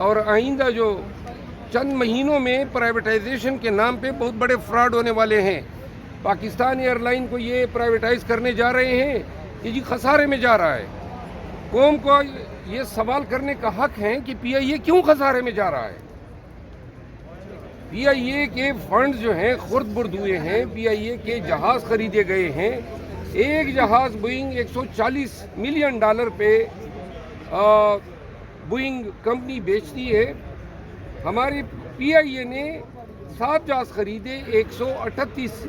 اور آئندہ جو چند مہینوں میں پرائیویٹائزیشن کے نام پہ بہت بڑے فراڈ ہونے والے ہیں. پاکستان ایئر لائن کو یہ پرائیویٹائز کرنے جا رہے ہیں کہ جی خسارے میں جا رہا ہے. قوم کو یہ سوال کرنے کا حق ہے کہ پی آئی اے کیوں خسارے میں جا رہا ہے. پی آئی اے کے فنڈز جو ہیں خرد برد ہوئے ہیں. پی آئی اے کے جہاز خریدے گئے ہیں. ایک جہاز بوئنگ $140 ملین پہ بوئنگ کمپنی بیچتی ہے. ہماری پی آئی اے نے 7 جہاز خریدے $138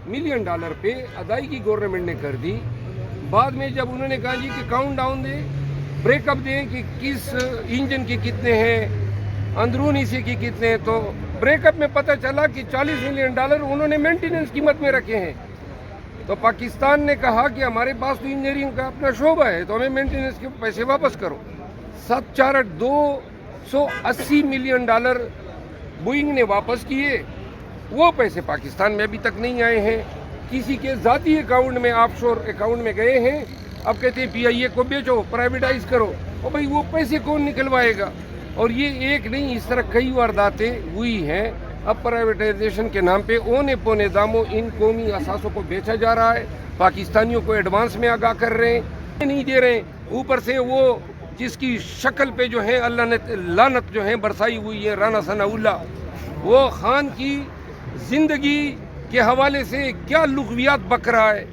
ملین پہ ادائیگی گورنمنٹ نے کر دی. بعد میں جب انہوں نے کہا جی کہ کاؤنٹ ڈاؤن دیں، بریک اپ دیں کہ کس انجن کے کتنے ہیں، اندرون حصے کی کتنے ہیں، تو بریک اپ میں پتہ چلا کہ $40 ملین انہوں نے مینٹیننس قیمت میں رکھے ہیں. تو پاکستان نے کہا کہ ہمارے پاس تو انجینئرنگ کا اپنا شعبہ ہے تو ہمیں مینٹیننس کے پیسے واپس کرو. $280 ملین بوئنگ نے واپس کیے. وہ پیسے پاکستان میں ابھی تک نہیں آئے ہیں. کسی کے ذاتی اکاؤنٹ میں، آف شور اکاؤنٹ میں گئے ہیں. اب کہتے ہیں پی آئی اے کو بیچو، پرائیویٹائز کرو. اور بھائی وہ پیسے کون نکلوائے گا؟ اور یہ ایک نہیں، اس طرح کئی وارداتیں ہوئی ہیں. اب پرائیویٹائزیشن کے نام پہ اونے پونے داموں ان قومی اثاثوں کو بیچا جا رہا ہے. پاکستانیوں کو ایڈوانس میں آگاہ کر رہے ہیں، نہیں دے رہے ہیں. اوپر سے وہ جس کی شکل پہ جو ہے اللہ نے لعنت جو ہے برسائی ہوئی ہے، رانا ثناء اللہ، وہ خان کی زندگی کے حوالے سے کیا لغویات بک رہا ہے.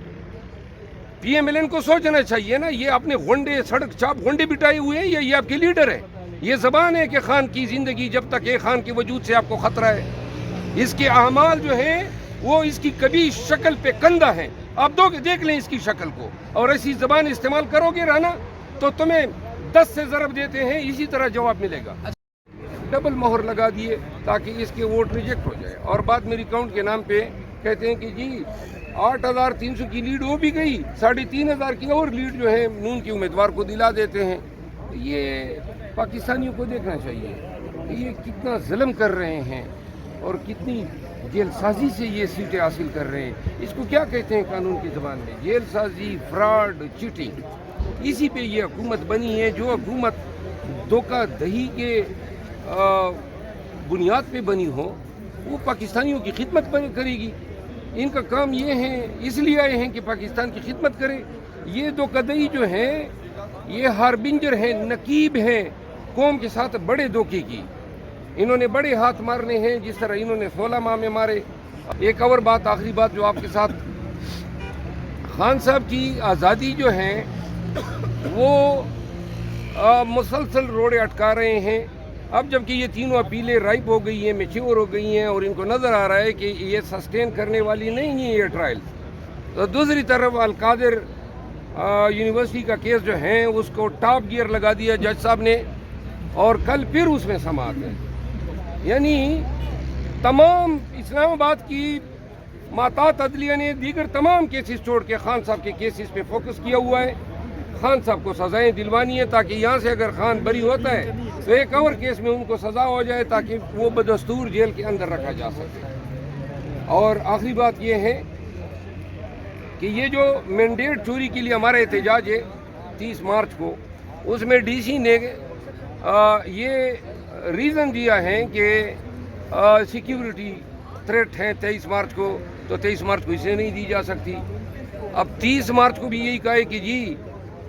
پی ایم ایل این کو سوچنا چاہیے نا، یہ اپنے غنڈے سڑک چاپ غنڈے بٹائے ہوئے ہیں یا یہ آپ کے لیڈر ہے؟ یہ زبان ہے کہ خان کی زندگی جب تک ہے، خان کے وجود سے آپ کو خطرہ ہے. اس کے اعمال جو ہیں وہ اس کی کبھی شکل پہ کندہ ہیں. آپ دیکھ لیں اس کی شکل کو، اور ایسی زبان استعمال کرو گے رانا تو تمہیں 10 سے ضرب دیتے ہیں اسی طرح جواب ملے گا. ڈبل مہر لگا دیے تاکہ اس کے ووٹ ریجیکٹ ہو جائے. اور بعد میری اکاؤنٹ کے نام پہ کہتے ہیں کہ جی 8,300 کی لیڈ ہو بھی گئی، 3,500 کی اور لیڈ جو ہے نون کے امیدوار کو دلا دیتے ہیں. یہ پاکستانیوں کو دیکھنا چاہیے کہ یہ کتنا ظلم کر رہے ہیں اور کتنی جیل سازی سے یہ سیٹیں حاصل کر رہے ہیں. اس کو کیا کہتے ہیں قانون کی زبان میں؟ جیل سازی، فراڈ، چیٹنگ. اسی پہ یہ حکومت بنی ہے. جو حکومت دھوکہ دہی کے بنیاد پہ بنی ہو وہ پاکستانیوں کی خدمت کرے گی. ان کا کام یہ ہے، اس لیے آئے ہیں کہ پاکستان کی خدمت کرے. یہ دھوکہ دہی جو ہے یہ ہاربنجر ہیں، نقیب ہیں قوم کے ساتھ بڑے دھوکے کی. انہوں نے بڑے ہاتھ مارنے ہیں جس طرح انہوں نے 16 ماہ میں مارے. ایک اور بات، آخری بات جو آپ کے ساتھ، خان صاحب کی آزادی جو ہے وہ مسلسل روڑے اٹکا رہے ہیں. اب جبکہ یہ تینوں اپیلیں رائپ ہو گئی ہیں، میچور ہو گئی ہیں، اور ان کو نظر آ رہا ہے کہ یہ سسٹین کرنے والی نہیں ہے یہ ٹرائل. تو دوسری طرف القادر یونیورسٹی کا کیس جو ہے اس کو ٹاپ گیئر لگا دیا جج صاحب نے، اور کل پھر اس میں سماعت ہے. یعنی تمام اسلام آباد کی ماتحت عدلیہ نے دیگر تمام کیسز چھوڑ کے خان صاحب کے کیسز پہ فوکس کیا ہوا ہے. خان صاحب کو سزائیں دلوانی ہے تاکہ یہاں سے اگر خان بری ہوتا ہے تو ایک اور کیس میں ان کو سزا ہو جائے تاکہ وہ بدستور جیل کے اندر رکھا جا سکے. اور آخری بات یہ ہے کہ یہ جو مینڈیٹ چوری کے لیے ہمارا احتجاج ہے 30 مارچ کو، اس میں ڈی سی نے یہ ریزن دیا ہے کہ سیکیورٹی تھریٹ ہے 23 مارچ کو، تو 23 مارچ کو اسے نہیں دی جا سکتی. اب 30 مارچ کو بھی یہی کہا ہے کہ جی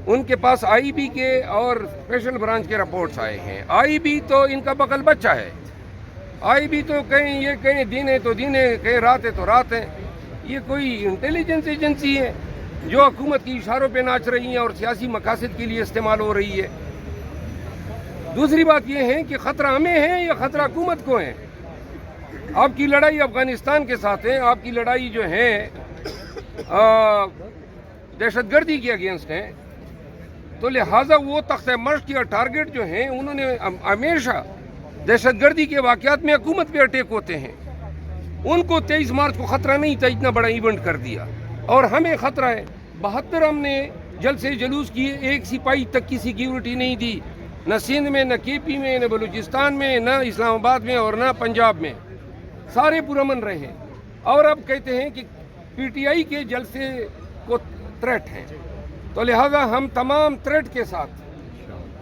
ان کے پاس آئی بی کے اور اسپیشل برانچ کے رپورٹس آئے ہیں. آئی بی تو ان کا بغل بچہ ہے. آئی بی تو کہیں یہ کہیں دن ہے تو دن ہے، کہیں رات ہے تو رات ہے. یہ کوئی انٹیلیجنس ایجنسی ہے جو حکومت کی اشاروں پہ ناچ رہی ہیں اور سیاسی مقاصد کے لیے استعمال ہو رہی ہے. دوسری بات یہ ہے کہ خطرہ ہمیں ہے یا خطرہ حکومت کو ہے؟ آپ کی لڑائی افغانستان کے ساتھ ہے، آپ کی لڑائی جو ہے دہشت گردی کے اگینسٹ ہے. تو لہٰذا وہ تختہ مشق یا ٹارگٹ جو ہیں انہوں نے ہمیشہ دہشت گردی کے واقعات میں حکومت پہ اٹیک ہوتے ہیں. ان کو 23 مارچ کو خطرہ نہیں تھا، اتنا بڑا ایونٹ کر دیا، اور ہمیں خطرہ ہے. 72 ہم نے جلسے جلوس کیے، ایک سپاہی تک کی سیکیورٹی نہیں دی، نہ سندھ میں، نہ کے پی میں، نہ بلوچستان میں، نہ اسلام آباد میں، اور نہ پنجاب میں. سارے پرامن رہے. اور اب کہتے ہیں کہ پی ٹی آئی کے جلسے کو تھریٹ ہیں. تو لہذا ہم تمام تھریٹ کے ساتھ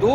2